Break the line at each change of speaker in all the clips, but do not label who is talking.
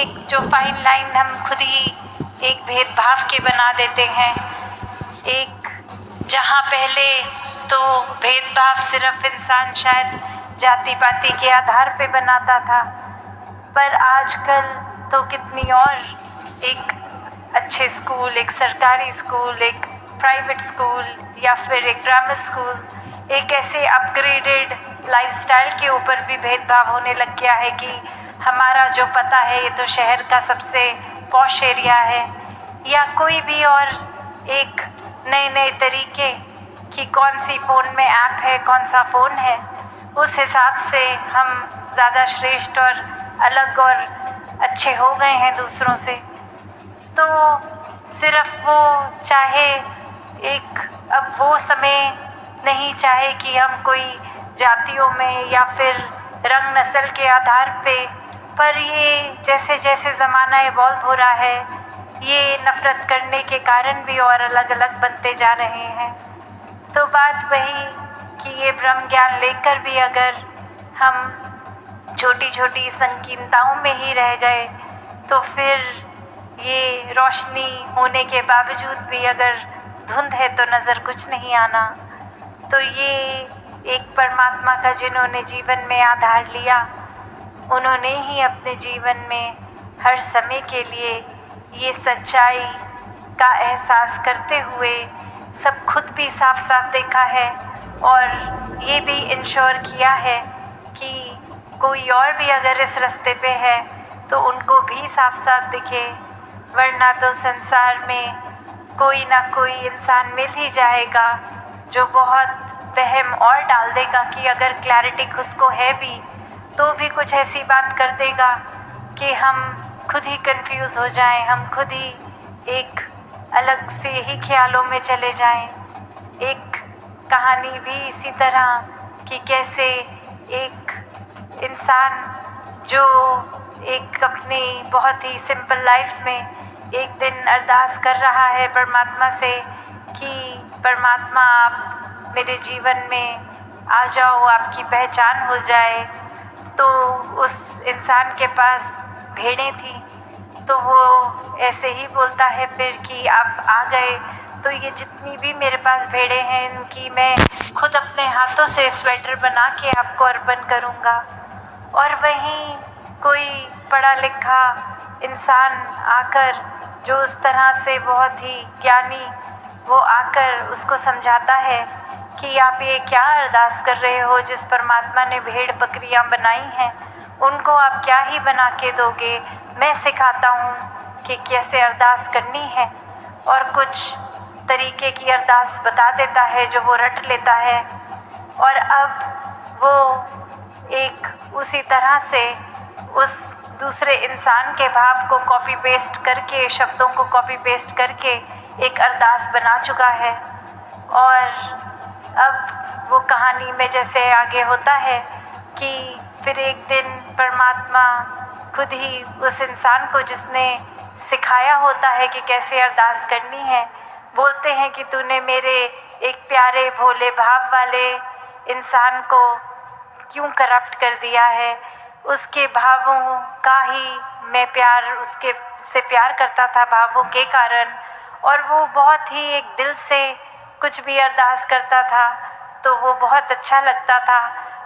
एक जो fine line हम खुद ही एक भेदभाव के बना देते हैं। एक जहाँ पहले तो भेदभाव सिर्फ इंसान शायद जाति पाति के आधार पे बनाता था, पर आजकल तो कितनी और एक अच्छे स्कूल, एक सरकारी स्कूल, एक प्राइवेट स्कूल या फिर एक ग्रामर स्कूल, एक ऐसे अपग्रेडेड लाइफस्टाइल के ऊपर भी भेदभाव होने लग गया है कि हमारा जो पता है ये तो शहर का सबसे पॉश एरिया है, या कोई भी और एक नए नए तरीके कि कौन सी फ़ोन में ऐप है, कौन सा फ़ोन है, उस हिसाब से हम ज़्यादा श्रेष्ठ और अलग और अच्छे हो गए हैं दूसरों से। तो सिर्फ वो चाहे एक अब वो समय नहीं चाहे कि हम कोई जातियों में या फिर रंग नस्ल के आधार पे, पर ये जैसे जैसे ज़माना इवॉल्व हो रहा है ये नफ़रत करने के कारण भी और अलग अलग बनते जा रहे हैं। तो बात वही कि ये ब्रह्म ज्ञान लेकर भी अगर हम छोटी छोटी संकीर्णताओं में ही रह गए तो फिर ये रोशनी होने के बावजूद भी अगर धुंध है तो नज़र कुछ नहीं आना। तो ये एक परमात्मा का जिन्होंने जीवन में आधार लिया, उन्होंने ही अपने जीवन में हर समय के लिए ये सच्चाई का एहसास करते हुए सब खुद भी साफ साफ देखा है और ये भी इंश्योर किया है कि कोई और भी अगर इस रास्ते पे है तो उनको भी साफ साफ दिखे, वरना तो संसार में कोई ना कोई इंसान मिल ही जाएगा जो बहुत वहम और डाल देगा कि अगर क्लैरिटी खुद को है भी तो भी कुछ ऐसी बात कर देगा कि हम खुद ही कंफ्यूज हो जाएं, हम खुद ही एक अलग से ही ख्यालों में चले जाएं। एक कहानी भी इसी तरह कि कैसे एक इंसान जो एक अपनी बहुत ही सिंपल लाइफ में एक दिन अरदास कर रहा है परमात्मा से कि परमात्मा आप मेरे जीवन में आ जाओ, आपकी पहचान हो जाए। तो उस इंसान के पास भेड़ें थी तो वो ऐसे ही बोलता है फिर कि आप आ गए तो ये जितनी भी मेरे पास भेड़ें हैं इनकी मैं खुद अपने हाथों से स्वेटर बना के आपको अर्पण करूँगा। और वहीं कोई पढ़ा लिखा इंसान आकर जो उस तरह से बहुत ही ज्ञानी, वो आकर उसको समझाता है कि आप ये क्या अरदास कर रहे हो, जिस परमात्मा ने भेड़ बकरियां बनाई हैं उनको आप क्या ही बना के दोगे, मैं सिखाता हूँ कि कैसे अरदास करनी है। और कुछ तरीके की अरदास बता देता है जो वो रट लेता है। और अब वो एक उसी तरह से उस दूसरे इंसान के भाव को कॉपी पेस्ट करके, शब्दों को कॉपी पेस्ट करके एक अरदास बना चुका है। और अब वो कहानी में जैसे आगे होता है कि फिर एक दिन परमात्मा खुद ही उस इंसान को जिसने सिखाया होता है कि कैसे अरदास करनी है, बोलते हैं कि तूने मेरे एक प्यारे भोले भाव वाले इंसान को क्यों करप्ट कर दिया है। उसके भावों का ही मैं प्यार, उसके से प्यार करता था भावों के कारण, और वो बहुत ही एक दिल से कुछ भी अरदास करता था तो वो बहुत अच्छा लगता था।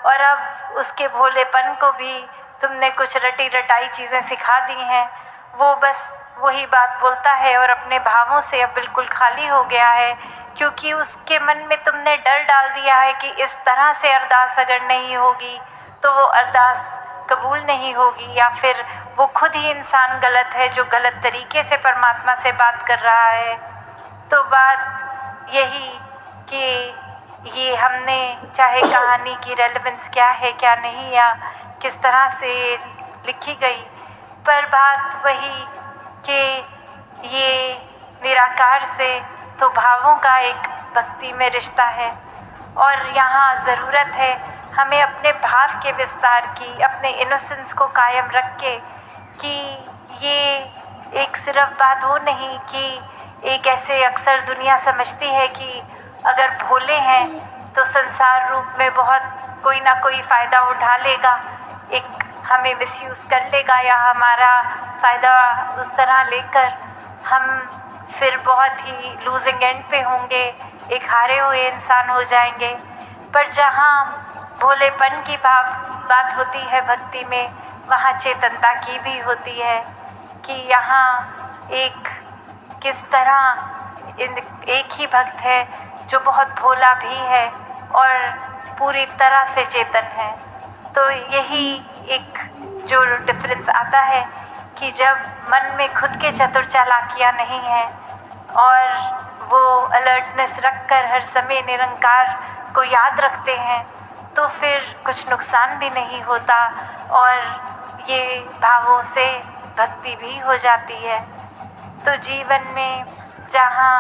और अब उसके भोलेपन को भी तुमने कुछ रटी रटाई चीज़ें सिखा दी हैं, वो बस वही बात बोलता है और अपने भावों से अब बिल्कुल खाली हो गया है, क्योंकि उसके मन में तुमने डर डाल दिया है कि इस तरह से अरदास अगर नहीं होगी तो वो अरदास कबूल नहीं होगी, या फिर वो खुद ही इंसान गलत है जो गलत तरीके से परमात्मा से बात कर रहा है। तो बात यही कि ये हमने चाहे कहानी की रेलेवेंस क्या है क्या नहीं, या किस तरह से लिखी गई, पर बात वही कि ये निराकार से तो भावों का एक भक्ति में रिश्ता है। और यहाँ ज़रूरत है हमें अपने भाव के विस्तार की, अपने इनोसेंस को कायम रख के, कि ये एक सिर्फ बात हो नहीं कि एक ऐसे अक्सर दुनिया समझती है कि अगर भोले हैं तो संसार रूप में बहुत कोई ना कोई फ़ायदा उठा लेगा। एक हमें मिसयूज़ कर लेगा या हमारा फ़ायदा उस तरह लेकर हम फिर बहुत ही लूजिंग एंड पे होंगे, एक हारे हुए इंसान हो जाएंगे। पर जहाँ भोलेपन की बात होती है भक्ति में, वहाँ चेतनता की भी होती है कि यहाँ एक किस तरह एक ही भक्त है जो बहुत भोला भी है और पूरी तरह से चेतन है। तो यही एक जो डिफरेंस आता है कि जब मन में खुद के चतुर चालाकियाँ नहीं हैं और वो अलर्टनेस रखकर हर समय निरंकार को याद रखते हैं, तो फिर कुछ नुकसान भी नहीं होता और ये भावों से भक्ति भी हो जाती है। तो जीवन में जहाँ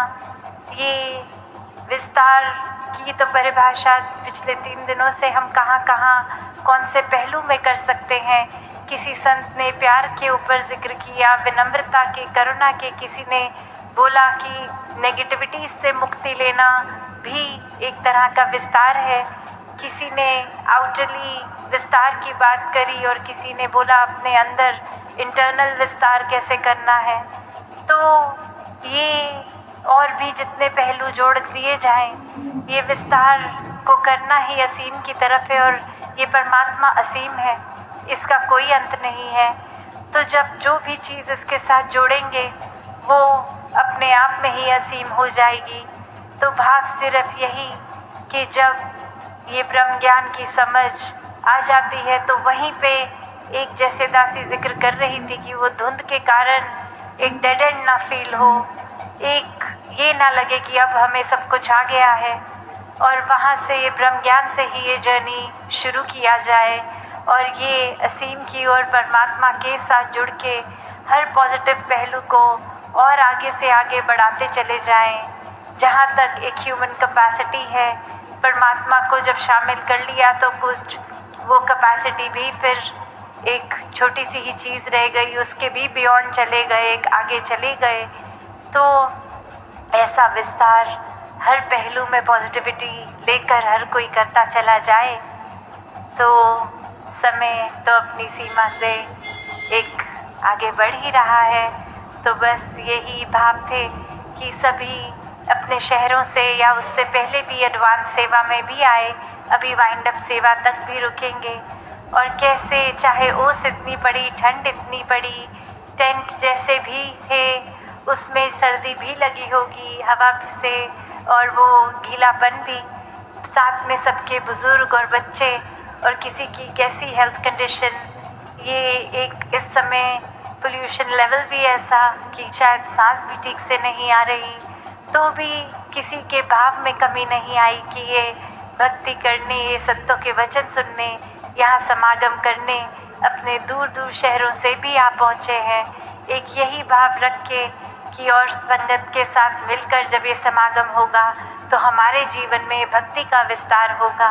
ये विस्तार की तो परिभाषा पिछले 3 दिनों से हम कहाँ कौन से पहलू में कर सकते हैं। किसी संत ने प्यार के ऊपर जिक्र किया, विनम्रता के, करुणा के, किसी ने बोला कि नेगेटिविटी से मुक्ति लेना भी एक तरह का विस्तार है, किसी ने आउटरली विस्तार की बात करी और किसी ने बोला अपने अंदर इंटरनल विस्तार कैसे करना है। तो ये और भी जितने पहलू जोड़ दिए जाएं, ये विस्तार को करना ही असीम की तरफ है और ये परमात्मा असीम है, इसका कोई अंत नहीं है। तो जब जो भी चीज़ इसके साथ जोड़ेंगे वो अपने आप में ही असीम हो जाएगी। तो भाव सिर्फ यही कि जब ये ब्रह्म ज्ञान की समझ आ जाती है तो वहीं पे एक, जैसे दासी जिक्र कर रही थी कि वो धुंध के कारण एक डेड एंड ना फील हो, एक ये ना लगे कि अब हमें सब कुछ आ गया है, और वहाँ से ये ब्रह्म ज्ञान से ही ये जर्नी शुरू किया जाए और ये असीम की ओर परमात्मा के साथ जुड़ के हर पॉजिटिव पहलू को और आगे से आगे बढ़ाते चले जाएं। जहाँ तक एक ह्यूमन कैपेसिटी है, परमात्मा को जब शामिल कर लिया तो कुछ वो कैपेसिटी भी फिर एक छोटी सी ही चीज़ रह गई, उसके भी बियॉन्ड चले गए, एक आगे चले गए। तो ऐसा विस्तार हर पहलू में पॉजिटिविटी लेकर हर कोई करता चला जाए तो समय तो अपनी सीमा से एक आगे बढ़ ही रहा है। तो बस यही भाव थे कि सभी अपने शहरों से या उससे पहले भी एडवांस सेवा में भी आए, अभी वाइंड अप सेवा तक भी रुकेंगे। और कैसे चाहे ओस इतनी पड़ी, ठंड इतनी पड़ी, टेंट जैसे भी थे उसमें सर्दी भी लगी होगी हवा से और वो गीलापन भी, साथ में सबके बुज़ुर्ग और बच्चे और किसी की कैसी हेल्थ कंडीशन, ये एक इस समय पोल्यूशन लेवल भी ऐसा कि शायद सांस भी ठीक से नहीं आ रही, तो भी किसी के भाव में कमी नहीं आई कि ये भक्ति करने, ये संतों के वचन सुनने, यहाँ समागम करने अपने दूर दूर शहरों से भी आ पहुँचे हैं। एक यही भाव रख के कि और संगत के साथ मिलकर जब ये समागम होगा तो हमारे जीवन में भक्ति का विस्तार होगा।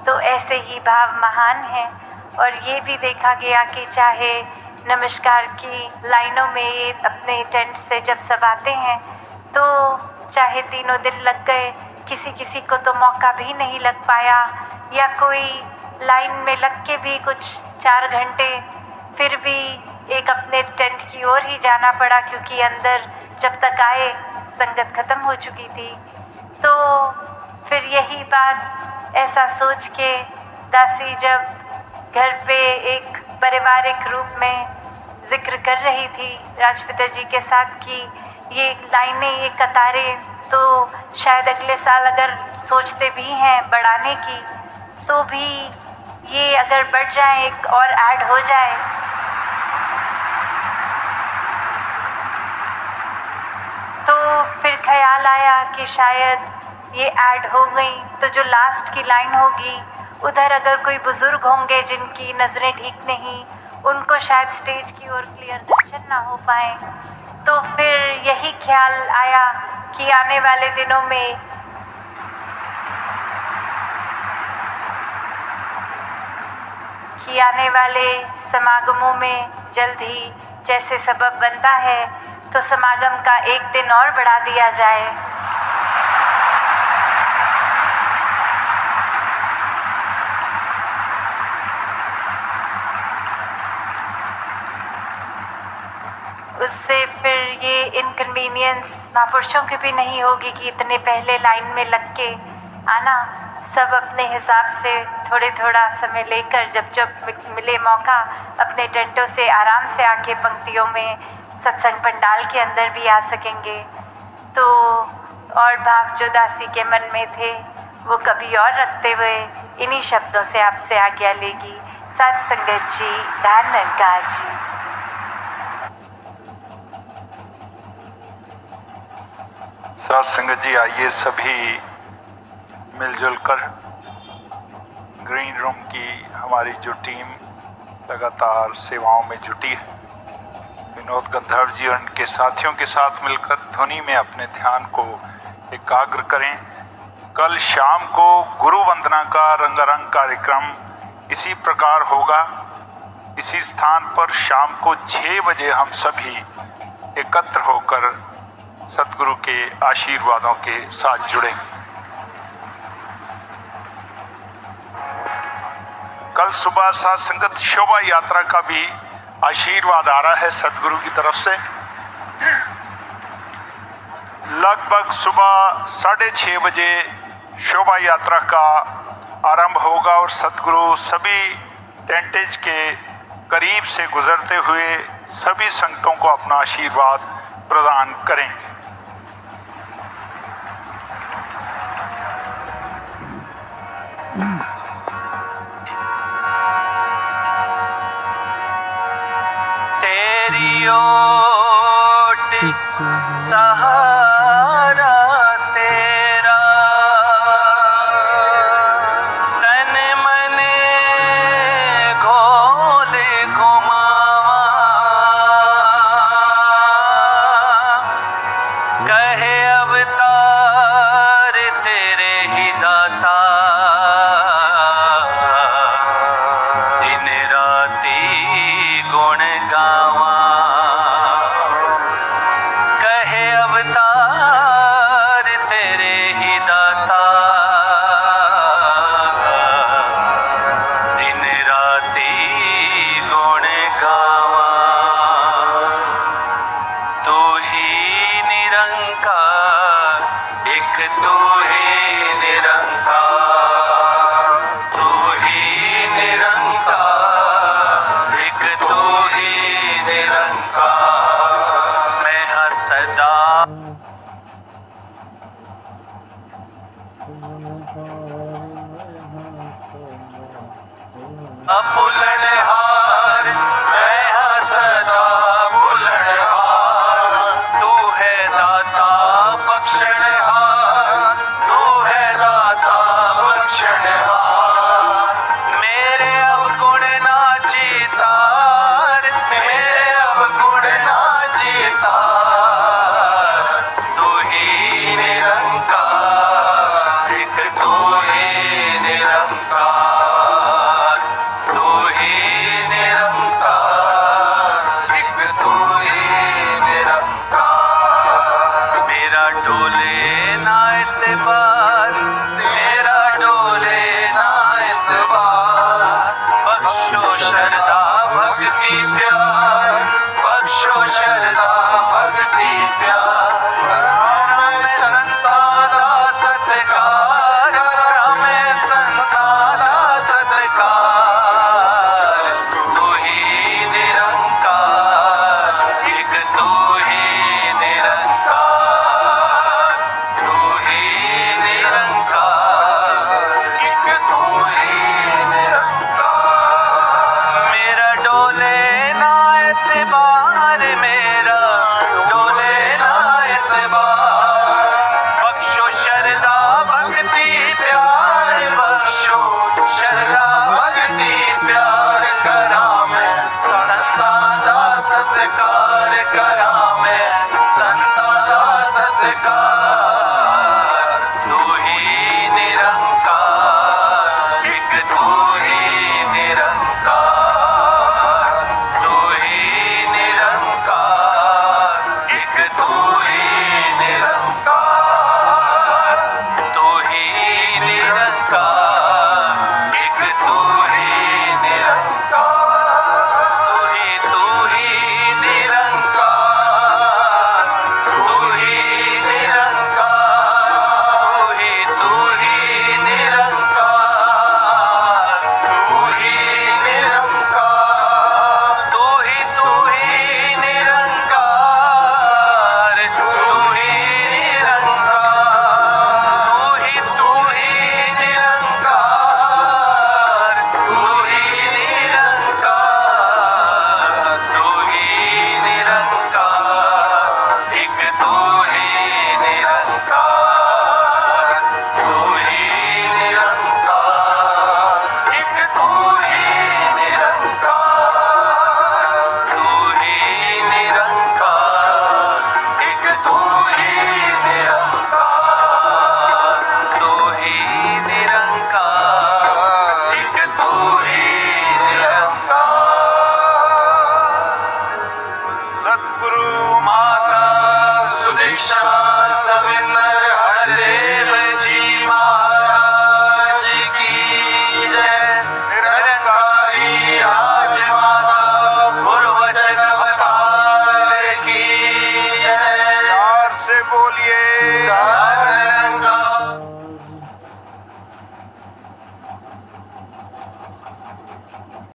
तो ऐसे ही भाव महान हैं। और ये भी देखा गया कि चाहे नमस्कार की लाइनों में ये अपने टेंट से जब सब आते हैं तो चाहे 3 दिन लग गए, किसी को तो मौका भी नहीं लग पाया, या कोई लाइन में लग के भी कुछ 4 घंटे फिर भी एक अपने टेंट की ओर ही जाना पड़ा क्योंकि अंदर जब तक आए संगत ख़त्म हो चुकी थी। तो फिर यही बात ऐसा सोच के दासी जब घर पे एक पारिवारिक रूप में जिक्र कर रही थी राजपिता जी के साथ कि ये लाइनें, ये कतारें तो शायद अगले साल अगर सोचते भी हैं बढ़ाने की तो भी ये अगर बढ़ जाए, एक और ऐड हो जाए तो फिर ख्याल आया कि शायद ये ऐड हो गई तो जो लास्ट की लाइन होगी उधर अगर कोई बुज़ुर्ग होंगे जिनकी नज़रें ठीक नहीं, उनको शायद स्टेज की ओर क्लियर दर्शन ना हो पाए। तो फिर यही ख्याल आया कि आने वाले दिनों में आने वाले समागमों में जल्द ही जैसे सबब बनता है तो समागम का एक दिन और बढ़ा दिया जाए। उससे फिर ये इनकन्वीनियंस महापुरुषों की भी नहीं होगी कि इतने पहले लाइन में लग के आना। सब अपने हिसाब से थोड़ा समय लेकर जब जब मिले मौका अपने टेंटों से आराम से आके पंक्तियों में सत्संग पंडाल के अंदर भी आ सकेंगे। तो और भाव जो दासी के मन में थे वो कभी और रखते हुए इन्हीं शब्दों से आपसे आज्ञा लेगी। सत संगत जी, धन निरंकार जी।
साथ संगत जी, आइए सभी मिलजुल कर ग्रीन रूम की हमारी जो टीम लगातार सेवाओं में जुटी है, विनोद गंधर्व जी और उनके साथियों के साथ मिलकर ध्वनि में अपने ध्यान को एकाग्र करें। कल शाम को गुरु वंदना का रंगारंग कार्यक्रम इसी प्रकार होगा। इसी स्थान पर शाम को 6 बजे हम सभी एकत्र होकर सतगुरु के आशीर्वादों के साथ जुड़ें। कल सुबह साथ संगत शोभा यात्रा का भी आशीर्वाद आ रहा है सतगुरु की तरफ से। लगभग सुबह 6:30 बजे शोभा यात्रा का आरंभ होगा और सतगुरु सभी टेंटेज के करीब से गुजरते हुए सभी संगतों को अपना आशीर्वाद प्रदान करें।
तेरी ओट सहारा तेरा, तन मन घोल घुमावा, कहे अवतार तेरे ही दाता, दिन राती गुण गावा, कहे अवतार तेरे ही दाता, दिन राती गुण गावा। तू ही निरंकार, एक तू ही निरंकार, तू ही निरंकार, एक तू ही निरंकार। मैं हर सदा पुलनहार, मैं हर सदा पुलनहार। तू है दाता बख्शनहार, तू है दाता बख्शनहार। मेरे अवगुण ना चितार, मेरे अवगुण
सद्गुरु
माता सुदीक्षा सविंद